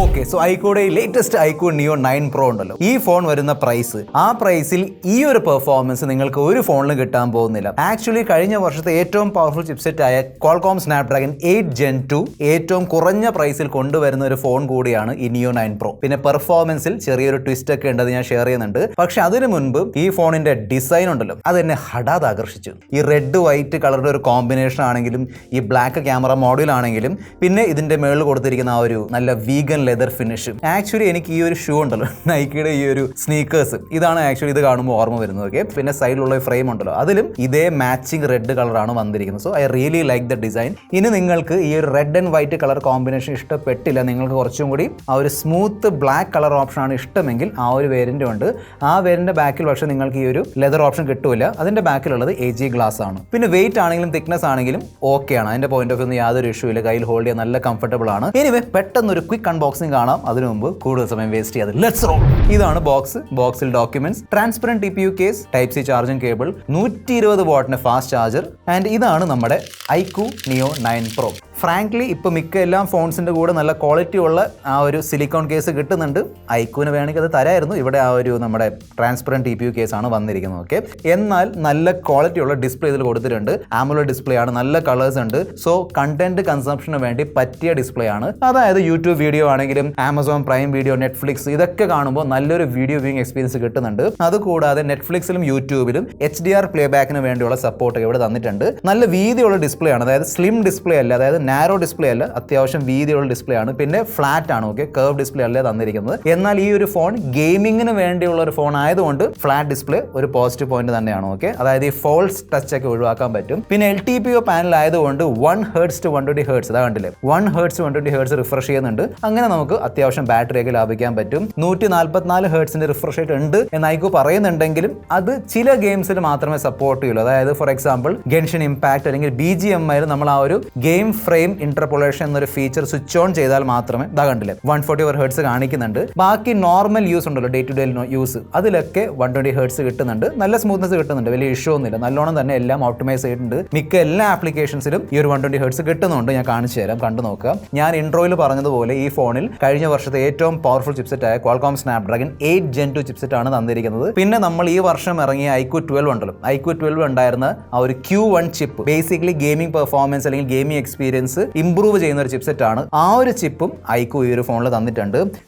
Okay, so ഐക്യൂടെ latest IQ നിയോ 9 Pro ഉണ്ടല്ലോ, ഈ phone വരുന്ന പ്രൈസ്, ആ പ്രൈസിൽ ഈ ഒരു പെർഫോമൻസ് നിങ്ങൾക്ക് ഒരു ഫോണിലും കിട്ടാൻ പോകുന്നില്ല. ആക്ച്വലി കഴിഞ്ഞ വർഷത്തെ ഏറ്റവും പവർഫുൾ ചിപ്സെറ്റ് ആയ Qualcomm Snapdragon 8 Gen 2 ഏറ്റവും കുറഞ്ഞ പ്രൈസിൽ കൊണ്ടുവരുന്ന ഒരു ഫോൺ കൂടിയാണ് ഈ നിയോ 9 Pro. പിന്നെ പെർഫോമൻസിൽ ചെറിയൊരു ട്വിസ്റ്റ് ഒക്കെ ഉണ്ട്, അത് ഞാൻ ഷെയർ ചെയ്യുന്നുണ്ട്. പക്ഷെ അതിനു മുൻപ് ഈ ഫോണിന്റെ ഡിസൈൻ ഉണ്ടല്ലോ, അത് എന്നെ ഹഠാത് ആകർഷിച്ചു. ഈ റെഡ് വൈറ്റ് കളറുടെ ഒരു കോമ്പിനേഷൻ ആണെങ്കിലും, ഈ ബ്ലാക്ക് ക്യാമറ മോഡൽ ആണെങ്കിലും, പിന്നെ ഇതിന്റെ മേളിൽ കൊടുത്തിരിക്കുന്ന ആ ഒരു നല്ല വീഗൻ ലെതർ ഫിനിഷ്. ആക്ച്വലി എനിക്ക് ഈ ഒരു ഷൂ ഉണ്ടല്ലോ, നൈക്കിയുടെ ഈ ഒരു സ്നീക്കേഴ്സ്, ഇതാണ് ആക്ച്വലി ഇത് കാണുമ്പോൾ ഓർമ്മ വരുന്നത്. ഓക്കെ, പിന്നെ സൈഡിലുള്ള ഫ്രെയിം ഉണ്ടല്ലോ, അതിലും ഇതേ മാച്ചിങ് റെഡ് കളറാണ് വന്നിരിക്കുന്നത്. So I really like the design. ഇനി നിങ്ങൾക്ക് ഈ ഒരു red and white colour combination ഇഷ്ടപ്പെട്ടില്ല, നിങ്ങൾക്ക് കുറച്ചും കൂടി ആ ഒരു സ്മൂത്ത് ബ്ലാക്ക് കളർ ഓപ്ഷൻ ആണ് ഇഷ്ടമെങ്കിൽ ആ ഒരു വേരിയന്റ് ഉണ്ട്. ആ വേരിയന്റ് ബാക്കിൽ പക്ഷേ നിങ്ങൾക്ക് ഈ ഒരു ലെതർ ഓപ്ഷൻ കിട്ടൂല. അതിന്റെ ബാക്കിലുള്ളത് AG ഗ്ലാസ് ആണ്. പിന്നെ വെയിറ്റ് ആണെങ്കിലും തിക്നെസ് ആണെങ്കിലും ഓക്കെ ആണ്. അതിന്റെ പോയിന്റ് ഓഫ് വ്യൂ യാതൊരു ഇഷ്യൂ ഇല്ല, കയ്യിൽ ഹോൾഡ് ചെയ്യാൻ നല്ല കംഫർട്ടബിൾ ആണ്. എനിവേ, പെട്ടെന്ന് ഒരു ക്വിക്ക് അൺബോക്സിംഗ് കാണാം. അതിനു മുമ്പ് കൂടുതൽ സമയം വേസ്റ്റ് ചെയ്യാതെ ലെറ്റ്സ് റോൾ. ഇതാണ് ബോക്സ്. ബോക്സിൽ documents, transparent TPU case, type C charging cable, 120 വാട്ടിന്റെ ഫാസ്റ്റ് ചാർജർ, ആൻഡ് ഇതാണ് നമ്മുടെ ഐക്യൂ നിയോ 9 Pro. ഫ്രാങ്ക്ലി ഇപ്പോൾ മിക്ക എല്ലാ ഫോൺസിൻ്റെ കൂടെ നല്ല ക്വാളിറ്റി ഉള്ള ആ ഒരു സിലിക്കോൺ കേസ് കിട്ടുന്നുണ്ട്. ഐക്യൂന് വേണമെങ്കിൽ അത് തരായിരുന്നു. ഇവിടെ ആ ഒരു നമ്മുടെ ട്രാൻസ്പെറന്റ് TPU കേസാണ് വന്നിരിക്കുന്നത്. ഓക്കെ, എന്നാൽ നല്ല ക്വാളിറ്റി ഉള്ള ഡിസ്പ്ലേ ഇതിൽ കൊടുത്തിട്ടുണ്ട്. AMOLED ഡിസ്പ്ലേ ആണ്, നല്ല കളേഴ്സ് ഉണ്ട്. സോ കണ്ടന്റ് കൺസംഷന് വേണ്ടി പറ്റിയ ഡിസ്പ്ലേ ആണ്. അതായത് യൂട്യൂബ് വീഡിയോ ആണെങ്കിലും, ആമസോൺ പ്രൈം വീഡിയോ, നെറ്റ്ഫ്ലിക്സ്, ഇതൊക്കെ കാണുമ്പോൾ നല്ലൊരു വീഡിയോ വ്യൂയിങ് എക്സ്പീരിയൻസ് കിട്ടുന്നുണ്ട്. അതുകൂടാതെ നെറ്റ്ഫ്ലിക്സിലും യൂട്യൂബിലും HDR പ്ലേ ബാക്കിന് വേണ്ടിയുള്ള സപ്പോർട്ട് ഇവിടെ തന്നിട്ടുണ്ട്. നല്ല വീതിയുള്ള ഡിസ്പ്ലേ ആണ്, അതായത് സ്ലിം ഡിസ്പ്ലേ അല്ല, അതായത് നാരോ ഡിസ്പ്ലേ അല്ല, അത്യാവശ്യം വീതിയുള്ള ഡിസ്പ്ലേ ആണ്. പിന്നെ ഫ്ലാറ്റ് ആണ്. ഓക്കെ, കർവ് ഡിസ്പ്ലേ അല്ലേ തന്നിരിക്കുന്നത്. എന്നാൽ ഈ ഒരു ഫോൺ ഗെയിമിങ്ങിന് വേണ്ടിയുള്ള ഒരു ഫോൺ ആയതുകൊണ്ട് ഫ്ലാറ്റ് ഡിസ്പ്ലേ ഒരു പോസിറ്റീവ് പോയിന്റ് തന്നെയാണ്. ഓക്കെ, അതായത് ഈ ഫോൾസ് ടച്ച് ഒക്കെ ഒഴിവാക്കാൻ പറ്റും. പിന്നെ LTPO പാനൽ ആയതുകൊണ്ട് 1 Hz to 120 Hz, അതാ കണ്ടില്ലേ, 1 Hz to 120 Hz റിഫ്രഷ് ചെയ്യുന്നുണ്ട്. അങ്ങനെ നമുക്ക് അത്യാവശ്യം ബാറ്ററി ഒക്കെ ലാഭിക്കാൻ പറ്റും. 144 Hz റിഫ്രഷ് റേറ്റ് ഉണ്ട് എന്ന് ഐക്യൂ പറയുന്നുണ്ടെങ്കിലും അത് ചില ഗെയിംസിൽ മാത്രമേ സപ്പോർട്ട് ചെയ്യുള്ളൂ. അതായത് ഫോർ എക്സാമ്പിൾ ഗെൻഷിൻ ഇമ്പാക്ട് അല്ലെങ്കിൽ BGMI നമ്മൾ ആ ഒരു ഗെയിം ഫ്രെയിം ഇന്റർപോളേഷൻ എന്നൊരു ഫീച്ചർ സ്വിച്ച് ഓൺ ചെയ്താൽ മാത്രമേ, ഇതാ കണ്ടില്ലേ, 144 Hz കാണിക്കുന്നുണ്ട്. ബാക്കി നോർമൽ യൂസ് ഉണ്ടല്ലോ, ഡേ ടു ഡേ യൂസ്, അതിലൊക്കെ 120 Hz കിട്ടുന്നുണ്ട്. നല്ല സ്മൂത്ത്നെസ് കിട്ടുന്നുണ്ട്, വലിയ ഇഷ്യൂ ഒന്നുമില്ല. നല്ലോണം തന്നെ എല്ലാം ഓപ്റ്റിമൈസ് ചെയ്തിട്ടുണ്ട്. മിക്ക എല്ലാ ആപ്ലിക്കേഷൻസിലും ഈ ഒരു 120 Hz കിട്ടുന്നുണ്ട്. ഞാൻ കാണിച്ചു തരാം, കണ്ടു നോക്കുക. ഞാൻ ഇൻട്രോയിൽ പറഞ്ഞതുപോലെ ഈ ഫോണിൽ കഴിഞ്ഞ വർഷത്തെ ഏറ്റവും പവർഫുൾ ചിപ്സെറ്റ് ആയ Qualcomm Snapdragon 8 Gen 2 ചിപ്സെറ്റ് ആണ് തന്നിരിക്കുന്നത്. പിന്നെ നമ്മൾ ഈ വർഷം ഇറങ്ങിയ iQOO 12 ഉണ്ടല്ലോ, iQOO 12 ഉണ്ടായിരുന്ന ആ ഒരു Q1 chip basically gaming performance അല്ലെങ്കിൽ ഗെയിമിംഗ് എക്സ്പീരിയൻസ് ഇംപ്രൂവ് ചെയ്യുന്ന ഒരു ചിപ്സെറ്റ് ആണ്. ആ ഒരു ചിപ്പും iQOO ഈ ഒരു ഫോണിൽ തന്നിട്ടുണ്ട്.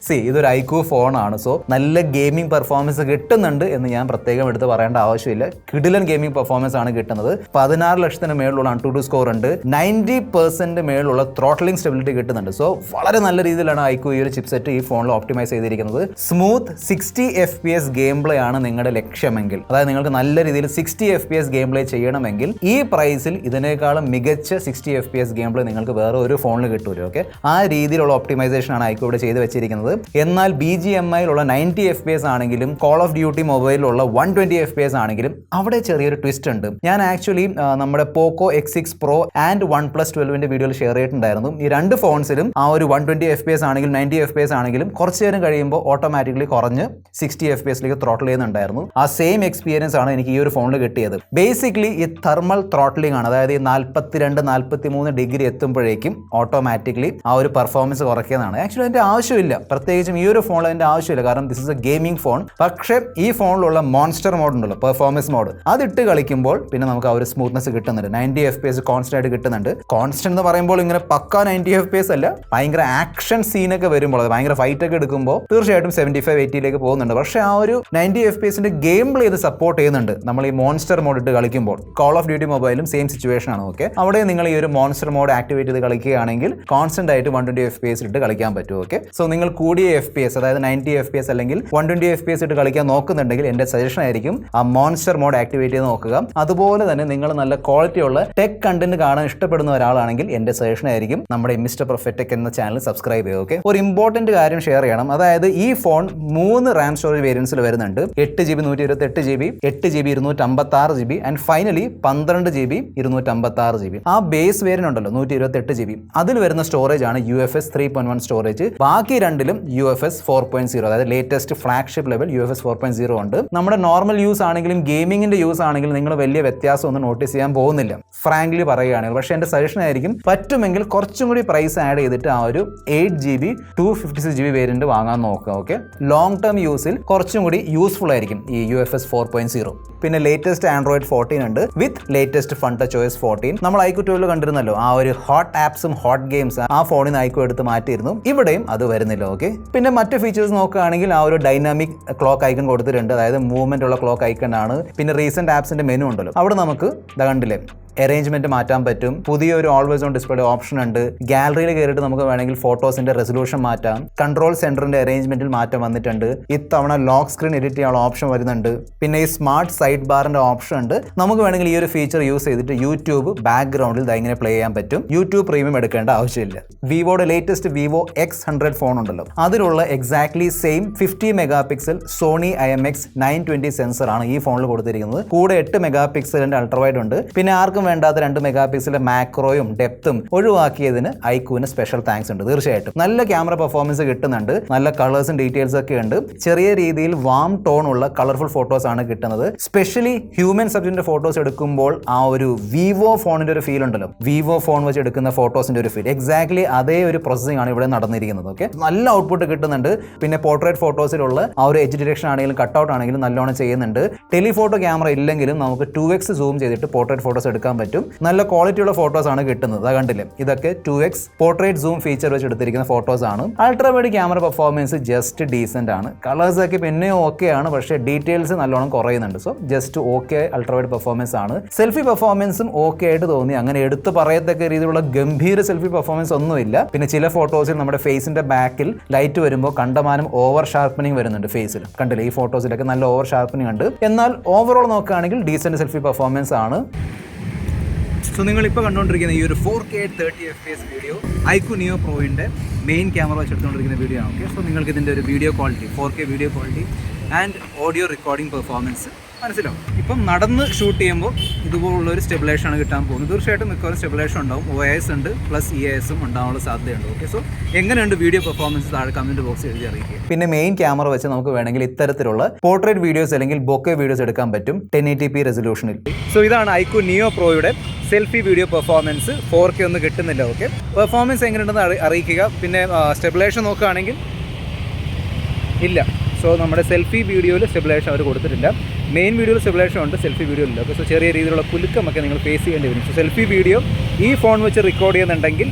ഇതൊരു iQOO ഫോണാണ്. സോ നല്ല ഗെയിമിംഗ് പെർഫോമൻസ് കിട്ടുന്നുണ്ട് എന്ന് ഞാൻ പ്രത്യേകം എടുത്ത് പറയേണ്ട ആവശ്യമില്ല. കിടിലൻ ഗെയിമിംഗ് പെർഫോമൻസ് ആണ് കിട്ടുന്നത്. 16 ലക്ഷത്തിന് മേളിലുള്ള AnTuTu സ്കോർ ഉണ്ട്. 90% മേളിലുള്ള ത്രോട്ട്ലിംഗ് സ്റ്റെബിലിറ്റി കിട്ടുന്നുണ്ട്. സോ വളരെ നല്ല രീതിയിലാണ് iQOO ഈ ഒരു ചിപ്സെറ്റ് ഈ ഫോണിൽ ഓപ്റ്റിമൈസ് ചെയ്തിരിക്കുന്നത്. സ്മൂത്ത് 60 FPS ഗെയിം പ്ലേ ആണ് നിങ്ങളുടെ ലക്ഷ്യമെങ്കിൽ, അതായത് നിങ്ങൾക്ക് നല്ല രീതിയിൽ 60 FPS ഗെയിം പ്ലേ ചെയ്യണമെങ്കിൽ ഈ പ്രൈസിൽ ഇതിനേക്കാളും മികച്ച 60 FPS ഗെയിം പ്ലേ നിങ്ങൾക്ക് വേറെ ഒരു ഫോണിൽ കിട്ടൂല. ഓക്കെ, ആ രീതിയിലുള്ള ഓപ്റ്റിമൈസേഷൻ ആണ് iQOO ഇവിടെ ചെയ്ത് വെച്ചിരിക്കുന്നത്. എന്നാൽ BGMIയിലുള്ള 90 FPS ആണെങ്കിലും, കോൾ ഓഫ് ഡ്യൂട്ടി മൊബൈലിലുള്ള 120 FPS ആണെങ്കിലും അവിടെ ചെറിയൊരു ട്വിസ്റ്റ് ഉണ്ട്. ഞാൻ ആക്ച്വലി നമ്മുടെ പോക്കോ X6 Pro ആൻഡ് OnePlus 12ന്റെ വീഡിയോയിൽ ഷെയർ ചെയ്തിട്ടുണ്ടായിരുന്നു. ഈ രണ്ട് ഫോൺസിലും ആ ഒരു 120 FPS ആണെങ്കിലും 90 FPS ആണെങ്കിലും കുറച്ച് നേരം കഴിയുമ്പോൾ ഓട്ടോമാറ്റിക്കലി കുറഞ്ഞ് 60 FPSലേക്ക് ത്രോട്ടിൽ ചെയ്യുന്നുണ്ടായിരുന്നു. ആ സെയിം എക്സ്പീരിയൻസ് ആണ് എനിക്ക് ഈ ഒരു ഫോണിൽ കിട്ടിയത്. ബേസിക്കലി ഈ തെർമൽ ത്രോട്ടിലിംഗ് ആണ്, അതായത് ഈ 42-43 ഡിഗ്രി എത്തുമ്പോഴേക്കും ഓട്ടോമാറ്റിക്കലി ആ ഒരു പെർഫോമൻസ് കുറയ്ക്കുന്നതാണ്. ആക്ച്വലി അതിന്റെ ആവശ്യമില്ല, പ്രത്യേകിച്ചും ഈ ഒരു ഫോണിൽ അതിന്റെ ആവശ്യമില്ല, കാരണം this is A gaming phone. പക്ഷേ ഈ ഫോണിലുള്ള മോൺസ്റ്റർ മോഡ് ഉണ്ടല്ലോ, പെർഫോമൻസ് മോഡ്, അതിട്ട് കളിക്കുമ്പോൾ പിന്നെ നമുക്ക് ആ ഒരു സ്മൂത്ത്നെസ് കിട്ടുന്നുണ്ട്. 90 FPS കോൺസ്റ്റന്റ് ആയിട്ട് കിട്ടുന്നുണ്ട്. കോൺസ്റ്റന്റ് എന്ന് പറയുമ്പോൾ ഇങ്ങനെ പക്ക 90 FPS അല്ല, ഭയങ്കര ആക്ഷൻ സീനൊക്കെ വരുമ്പോൾ, അത് ഭയങ്കര ഫൈറ്റ് ഒക്കെ എടുക്കുമ്പോൾ തീർച്ചയായിട്ടും 75-80ലേക്ക് പോകുന്നുണ്ട്. പക്ഷേ ആ ഒരു 90 FPSന്റെ ഗെയിം പ്ലേ ഇത് സപ്പോർട്ട് ചെയ്യുന്നുണ്ട്. നമ്മൾ ഈ മോൺസ്റ്റർ മോഡ് ഇട്ട് കളിക്കുമ്പോൾ കോൾ ഓഫ് ഡ്യൂട്ടി മൊബൈലും സെയിം സിറ്റുവേഷൻ ആണ്. ഓക്കെ, അവിടെ നിങ്ങൾ ഈ ഒരു മോൺസ്റ്റർ മോഡ് ആക്ടിവേറ്റ് ചെയ്ത് കളിക്കുകയാണെങ്കിൽ കോൺസ്റ്റന്റ് ആയിട്ട് 120 FPS ഇട്ട് കളിക്കാൻ പറ്റും. ഓക്കെ, സോ നിങ്ങൾ കൂടിയ FPS, അതായത് 90 FPS അല്ലെങ്കിൽ 120 FPS ഇട്ട് കളിക്കാൻ നോക്കുന്നുണ്ടെങ്കിൽ എന്റെ സജഷൻ ആയിരിക്കും ആ മോൺസ്റ്റർ മോഡ് ആക്ടിവേറ്റ് ചെയ്ത് നോക്കുക. അതുപോലെ തന്നെ നിങ്ങൾ നല്ല ക്വാളിറ്റി ഉള്ള ടെക് കണ്ടന്റ് കാണാൻ ഇഷ്ടപ്പെടുന്ന ഒരാളാണെങ്കിൽ എന്റെ സജഷൻ ആയിരിക്കും നമ്മുടെ മിസ്റ്റർ പെർഫെക്റ്റ് ടെക് എന്ന ചാനൽ സബ്സ്ക്രൈബ് ചെയ്യുക. ഓക്കെ, ഒരു ഇമ്പോർട്ടന്റ് കാര്യം ഷെയർ ചെയ്യണം. അതായത് ഈ ഫോൺ 3 RAM സ്റ്റോറേജ് വേരിയൻസിൽ വരുന്നുണ്ട്. 8GB 128GB, 8GB 256GB and finally 12GB 256GB. ആ ബേസ് വേരിയന്റ് ഉണ്ടല്ലോ 128 GB. അതിൽ വരുന്ന സ്റ്റോറേജ് ആണ് UFS 3.1 സ്റ്റോറേജ്. ബാക്കി രണ്ടിലും UFS 4.0, അതായത് ലേറ്റസ്റ്റ് ഫ്ലാഗ്ഷിപ്പ് ലെവൽ UFS 4.0 ഉണ്ട്. നമ്മുടെ നോർമൽ യൂസ് ആണെങ്കിലും ഗെയിമിങ്ങിന്റെ യൂസ് ആണെങ്കിലും നിങ്ങൾ വലിയ വ്യത്യാസം ഒന്നും നോട്ടീസ് ചെയ്യാൻ പോകുന്നില്ല, ഫ്രാങ്ക്ലി പറയുകയാണെങ്കിൽ. പക്ഷേ എൻ്റെ സജഷൻ ആയിരിക്കും പറ്റുമെങ്കിൽ കുറച്ചും കൂടി പ്രൈസ് ആഡ് ചെയ്തിട്ട് ആ ഒരു 8GB 256GB വേരിയന്റ് വാങ്ങാൻ നോക്കുക. ഓക്കെ, ലോങ് ടേം യൂസിൽ കുറച്ചും കൂടി യൂസ്ഫുൾ ആയിരിക്കും ഈ UFS 4.0. പിന്നെ ലേറ്റസ്റ്റ് ആൻഡ്രോയിഡ് 14 ഉണ്ട് വിത്ത് ലേറ്റസ്റ്റ് FunTouchOS 14. നമ്മൾ iQOO 12 കണ്ടിരുന്നല്ലോ, ആ ഒരു ഹോട്ട് ആപ്സും ഹോട്ട് ഗെയിംസ് ആ ഫോണിൽ നിന്ന് iQOO എടുത്ത് മാറ്റിയിരുന്നു. ഇവിടെയും അത് വരുന്നില്ല. ഓക്കെ, പിന്നെ മറ്റ് ഫീച്ചേഴ്സ് നോക്കുകയാണെങ്കിൽ ആ ഒരു ഡൈനാമിക് ക്ലോക്ക് ഐക്കൺ കൊടുത്തിട്ടുണ്ട്, അതായത് മൂവ്മെന്റ് ഉള്ള ക്ലോക്ക് ഐക്കൺ ആണ്. പിന്നെ റീസെന്റ് ആപ്സിന്റെ മെനു ഉണ്ടല്ലോ, അവിടെ നമുക്ക് കണ്ടില്ലേ അറേഞ്ച്മെന്റ് മാറ്റാൻ പറ്റും. പുതിയൊരു ഓൾവേസ് ഓൺ ഡിസ്പ്ലേ ഓപ്ഷൻ ഉണ്ട്. ഗാലറിയിൽ കയറിയിട്ട് നമുക്ക് വേണമെങ്കിൽ ഫോട്ടോസിന്റെ റെസൊല്യൂഷൻ മാറ്റാം. കൺട്രോൾ സെന്ററിന്റെ അറേഞ്ച്മെന്റിൽ മാറ്റം വന്നിട്ടുണ്ട്. ഇത്തവണ ലോക്ക് സ്ക്രീൻ എഡിറ്റ് ചെയ്യാനുള്ള ഓപ്ഷൻ വരുന്നുണ്ട്. പിന്നെ ഈ സ്മാർട്ട് സൈഡ് ബാറിന്റെ ഓപ്ഷൻ ഉണ്ട്. നമുക്ക് വേണമെങ്കിൽ ഈ ഒരു ഫീച്ചർ യൂസ് ചെയ്തിട്ട് യൂട്യൂബ് ബാക്ക്ഗ്രൗണ്ടിൽ ഇങ്ങനെ പ്ലേ ചെയ്യാൻ പറ്റും. യൂട്യൂബ് പ്രീമിയം എടുക്കേണ്ട ആവശ്യമില്ല. വിവോയുടെ ലേറ്റസ്റ്റ് വിവോ X100 ഫോൺ ഉണ്ടല്ലോ, അതിലുള്ള exactly same 50 megapixel Sony IMX 920 sensor ആണ് ഈ ഫോണിൽ കൊടുത്തിരിക്കുന്നത്. കൂടെ 8 മെഗാപിക്സലിന്റെ അൾട്രാവൈഡ് ഉണ്ട്. പിന്നെ ആർക്കും വേണ്ടാത്ത 2 മെഗാപിക്സലിന്റെ മാക്രോയും ഡെപ്തും ഒഴിവാക്കിയതിന് iQOOന് സ്പെഷ്യൽ താങ്ക്സ് ഉണ്ട്. തീർച്ചയായിട്ടും നല്ല ക്യാമറ പെർഫോമൻസ് കിട്ടുന്നുണ്ട്, നല്ല കളേഴ്സും ഡീറ്റെയിൽസ് ഒക്കെ ഉണ്ട്. ചെറിയ രീതിയിൽ വാം ടോൺ ഉള്ള കളർഫുൾ ഫോട്ടോസ് ആണ് കിട്ടുന്നത്. സ്പെഷ്യലി ഹ്യൂമൻ സബ്ജക്റ്റിന്റെ ഫോട്ടോസ് എടുക്കുമ്പോൾ ആ ഒരു വിവോ ഫോണിന്റെ ഒരു ഫീൽ ഉണ്ടല്ലോ, വിവോ ഫോൺ വെച്ച് എടുക്കുന്ന ഫോട്ടോസിന്റെ ഒരു ഫീൽ, എക്സാക്ട്ലി അതേ ഒരു പ്രോസസ്സിംഗ് ആണ് ഇവിടെ നടന്നിരിക്കുന്നത്. ഓക്കെ, നല്ല ഔട്ട്പുട്ട് കിട്ടുന്നുണ്ട്. പിന്നെ പോർട്രേറ്റ് ഫോട്ടോസിലുള്ള ആ ഒരു എഡ്ജ് ഡിറ്റക്ഷൻ ആണെങ്കിലും കട്ടൗട്ട് ആണെങ്കിലും നല്ലോണം ചെയ്യുന്നുണ്ട്. ടെലിഫോട്ടോ ക്യാമറ ഇല്ലെങ്കിലും നമുക്ക് 2x സൂം ചെയ്തിട്ട് പോർട്രേറ്റ് ഫോട്ടോസ് എടുക്കാൻ പറ്റും. നല്ല ക്വാളിറ്റിയുള്ള ഫോട്ടോസ് ആണ് കിട്ടുന്നത്. കണ്ടില്ലേ, ഇതൊക്കെ 2x പോർട്രേറ്റ് സൂം ഫീച്ചർ വെച്ച് എടുത്തിരിക്കുന്ന ഫോട്ടോസ് ആണ്. Ultrawide camera performance just decent ആണ്. കളേഴ്സ് ഒക്കെ പിന്നെ ഓക്കെ ആണ്, പക്ഷേ ഡീറ്റെയിൽസ് നല്ലോണം കുറയുന്നുണ്ട്. So just okay ultrawide performance ആണ്. സെൽഫി പെർഫോമൻസും ഓക്കെ ആയിട്ട് തോന്നി. അങ്ങനെ എടുത്ത് പറയത്തക്ക രീതിയിലുള്ള ഗംഭീര സെൽഫി പെർഫോമൻസ് ഒന്നുമില്ല. പിന്നെ ചില ഫോട്ടോസിൽ നമ്മുടെ ഫേസിന്റെ ബാക്കിൽ ലൈറ്റ് വരുമ്പോൾ കണ്ടമാനം ഓവർ ഷാർപ്പനിങ് വരുന്നുണ്ട് ഫേസിൽ. കണ്ടില്ലേ, ഈ ഫോട്ടോസിലൊക്കെ നല്ല ഓവർ ഷാർപ്പനിങ് ഉണ്ട്. എന്നാൽ ഓവറോൾ നോക്കുകയാണെങ്കിൽ ഡീസെന്റ് സെൽഫി പെർഫോമൻസ് ആണ്. സോ നിങ്ങളിപ്പോൾ കണ്ടുകൊണ്ടിരിക്കുന്ന ഈ ഒരു 4K 30fps video iQOO Neo Proന്റെ മെയിൻ ക്യാമറ വെച്ച് എടുത്തുകൊണ്ടിരിക്കുന്ന വീഡിയോ ആണ്. ഓക്കെ, സോ നിങ്ങൾക്ക് ഇതിൻ്റെ ഒരു video quality 4K video quality and audio recording performance മനസ്സിലാവും. ഇപ്പം നടന്ന് ഷൂട്ട് ചെയ്യുമ്പോൾ ഇതുപോലുള്ളൊരു സ്റ്റെബിലൈസേഷൻ ആണ് കിട്ടാൻ പോകുന്നത്. തീർച്ചയായിട്ടും മിക്കവാറും സ്റ്റെബിലൈസേഷൻ ഉണ്ടാവും. OIS ഉണ്ട്, പ്ലസ് EIS ഉണ്ടാവാനുള്ള സാധ്യതയുണ്ട്. ഓക്കെ, സോ എങ്ങനെയുണ്ട് വീഡിയോ പെർഫോമൻസ് താഴെ കമൻറ്റ് ബോക്സിൽ എഴുതി അറിയിക്കുക. പിന്നെ മെയിൻ ക്യാമറ വെച്ച് നമുക്ക് വേണമെങ്കിൽ ഇത്തരത്തിലുള്ള പോർട്രേറ്റ് വീഡിയോസ് അല്ലെങ്കിൽ ബൊക്കെ വീഡിയോസ് എടുക്കാൻ പറ്റും 1080p റെസൊല്യൂഷനിൽ. സോ ഇതാണ് iQOO Neo Proയുടെ സെൽഫി വീഡിയോ പെർഫോമൻസ്. 4K ഒന്നും കിട്ടുന്നില്ല. ഓക്കെ, പെർഫോമൻസ് എങ്ങനെയുണ്ടെന്ന് അറിയിക്കുക. പിന്നെ സ്റ്റെബിലൈസേഷൻ നോക്കുകയാണെങ്കിൽ ഇല്ല. സോ നമ്മുടെ സെൽഫി വീഡിയോയിൽ സ്റ്റെബിലൈസേഷൻ അവർ കൊടുത്തിട്ടില്ല. മെയിൻ വീഡിയോയിൽ സ്റ്റെബിലൈസേഷൻ ഉണ്ട്, സെൽഫി വീഡിയോയില്ല. ഓക്കെ, സോ ചെറിയ രീതിയിലുള്ള കുലുക്കമൊക്കെ നിങ്ങൾ ഫേസ് ചെയ്യേണ്ടി വരും. സോ സെൽഫി വീഡിയോ ഈ ഫോൺ വെച്ച് റെക്കോർഡ് ചെയ്യുന്നുണ്ടെങ്കിൽ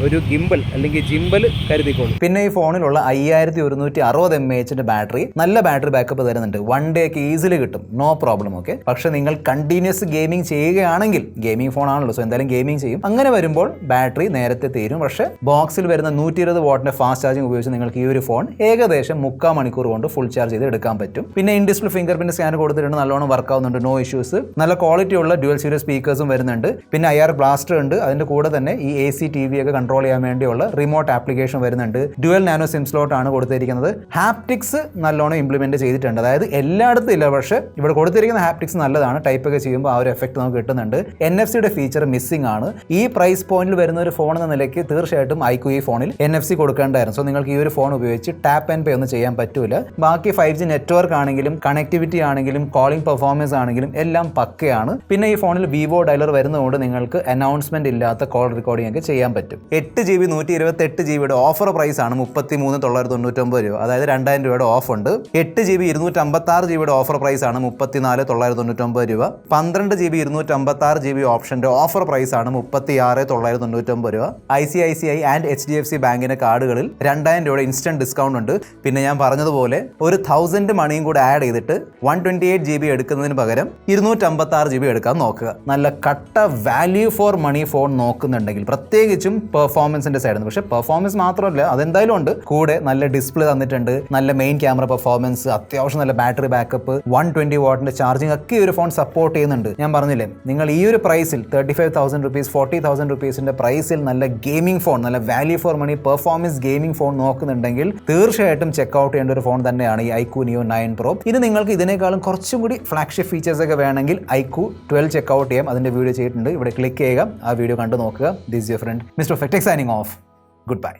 ഒരു ഗിംബൽ അല്ലെങ്കിൽ ജിംബൽ കരുതിക്കോളൂ. പിന്നെ ഈ ഫോണിലുള്ള 5160 mAh ബാറ്ററി നല്ല ബാറ്ററി ബാക്കപ്പ് തരുന്നുണ്ട്. 1 day ഒക്കെ ഈസിലി കിട്ടും, നോ പ്രോബ്ലം. ഓക്കെ, പക്ഷെ നിങ്ങൾ കണ്ടിന്യൂസ് ഗെയിമിംഗ് ചെയ്യുകയാണെങ്കിൽ, ഗെയിമിംഗ് ഫോൺ ആണല്ലോ, സോ എന്തായാലും ഗെയിമിംഗ് ചെയ്യും, അങ്ങനെ വരുമ്പോൾ ബാറ്ററി നേരത്തെ തീരും. പക്ഷേ ബോക്സിൽ വരുന്ന 120 വാട്ടിന്റെ ഫാസ്റ്റ് ചാർജിങ് ഉപയോഗിച്ച് നിങ്ങൾക്ക് ഈ ഒരു ഫോൺ ഏകദേശം 3/4 മണിക്കൂർ കൊണ്ട് ഫുൾ ചാർജ് ചെയ്ത് എടുക്കാൻ പറ്റും. പിന്നെ in display finger print scanner കൊടുത്തിട്ടുണ്ട്, നല്ലോണം വർക്ക് ആവുന്നുണ്ട്, നോ ഇഷ്യൂസ്. നല്ല ക്വാളിറ്റി ഉള്ള ഡ്യുവൽ സ്റ്റീരിയോ സ്പീക്കേഴ്സും വരുന്നുണ്ട്. പിന്നെ IR ബ്ലാസ്റ്റർ ഉണ്ട്. അതിന്റെ കൂടെ തന്നെ ഈ AC TV ഒക്കെ കൺട്രോൾ ചെയ്യാൻ വേണ്ടിയുള്ള റിമോട്ട് ആപ്ലിക്കേഷൻ വരുന്നുണ്ട്. ഡ്യുവൽ നാനോ സിം സ്ലോട്ട് ആണ് കൊടുത്തിരിക്കുന്നത്. ഹാപ്റ്റിക്സ് നല്ലോണം ഇംപ്ലിമെന്റ് ചെയ്തിട്ടുണ്ട്. അതായത് എല്ലായിടത്തും ഇല്ല, പക്ഷേ ഇവിടെ കൊടുത്തിരിക്കുന്ന ഹാപ്റ്റിക്സ് നല്ലതാണ്. ടൈപ്പ് ഒക്കെ ചെയ്യുമ്പോൾ ആ ഒരു എഫക്ട് നമുക്ക് കിട്ടുന്നുണ്ട്. NFC-യുടെ ഫീച്ചർ മിസ്സിംഗ് ആണ്. ഈ പ്രൈസ് പോയിന്റിൽ വരുന്ന ഒരു ഫോൺ എന്ന നിലയ്ക്ക് തീർച്ചയായിട്ടും iQOO ഈ ഫോണിൽ NFC കൊടുക്കേണ്ടായിരുന്നു. സോ നിങ്ങൾക്ക് ഈ ഒരു ഫോൺ ഉപയോഗിച്ച് ടാപ്പ് ആൻഡ് പേ ഒന്നും ചെയ്യാൻ പറ്റൂല. ബാക്കി 5G നെറ്റ്വർക്ക് ആണെങ്കിലും കണക്ടിവിറ്റി ആണെങ്കിലും കോളിംഗ് പെർഫോമൻസ് ആണെങ്കിലും എല്ലാം പക്കയാണ്. പിന്നെ ഈ ഫോണിൽ വിവോ ഡയലർ വരുന്നതുകൊണ്ട് നിങ്ങൾക്ക് അനൗൺസ്മെന്റ് ഇല്ലാത്ത കോൾ റെക്കോർഡിംഗ് ഒക്കെ ചെയ്യാൻ പറ്റും. 8GB 128GB ഓഫർ പ്രൈസ് ആണ് 33,999 രൂപ. അതായത് 2000 രൂപയുടെ ഓഫ് ഉണ്ട്. 8GB 256GB ഓഫർ പ്രൈസ് ആണ് 34,999 രൂപ. 12GB 256GB ഓപ്ഷന്റെ ഓഫർ പ്രൈസ് ആണ് 36,999 രൂപ. ICICI ആൻഡ് HDFC ബാങ്കിന്റെ കാർഡുകളിൽ 2000 രൂപയുടെ ഇൻസ്റ്റന്റ് ഡിസ്കൗണ്ട് ഉണ്ട്. പിന്നെ ഞാൻ പറഞ്ഞതുപോലെ ഒരു 1000 മണിയും കൂടെ ആഡ് ചെയ്തിട്ട് 128GB എടുക്കുന്നതിന് പകരം 256GB എടുക്കാൻ നോക്കുക. നല്ല കട്ട വാല്യൂ ഫോർ മണി ഫോൺ നോക്കുന്നുണ്ടെങ്കിൽ, പ്രത്യേകിച്ചും പെർഫോമൻസിന്റെ സൈഡിൽ നിന്ന്. പക്ഷേ പെർഫോമൻസ് മാത്രമല്ല, അതെന്തായാലും ഉണ്ട്. കൂടെ നല്ല ഡിസ്പ്ലേ തന്നിട്ടുണ്ട്, നല്ല മെയിൻ ക്യാമറ പെർഫോമൻസ്, അത്യാവശ്യം നല്ല ബാറ്ററി ബാക്കപ്പ്, 120 വാട്ടിന്റെ ചാർജിങ് ഒക്കെ ഈ ഒരു ഫോൺ സപ്പോർട്ട് ചെയ്യുന്നുണ്ട്. ഞാൻ പറഞ്ഞില്ലേ, നിങ്ങൾ ഈ ഒരു പ്രൈസിൽ 35,000 റുപ്പീസ് 40,000 റുപ്പീസിന്റെ പ്രൈസിൽ നല്ല ഗെയിമിംഗ് ഫോൺ, നല്ല value for money performance gaming phone നോക്കുന്നുണ്ടെങ്കിൽ തീർച്ചയായിട്ടും ചെക്ക്ഔട്ട് ചെയ്യേണ്ട ഒരു ഫോൺ തന്നെയാണ് ഈ iQOO Neo 9 Pro. ഇത് നിങ്ങൾക്ക് ഇതിനേക്കാളും കുറച്ചും കൂടി ഫ്ലാഗ്ഷിപ്പ് ഫീച്ചേഴ്സ് ഒക്കെ വേണമെങ്കിൽ iQOO 12 ചെക്ക്ഔട്ട് ചെയ്യാം. അതിന്റെ വീഡിയോ ചെയ്തിട്ടുണ്ട്, ഇവിടെ ക്ലിക്ക് ചെയ്യുക, ആ വീഡിയോ കണ്ടു നോക്കുക. This your friend mister Fectech signing off. Good by.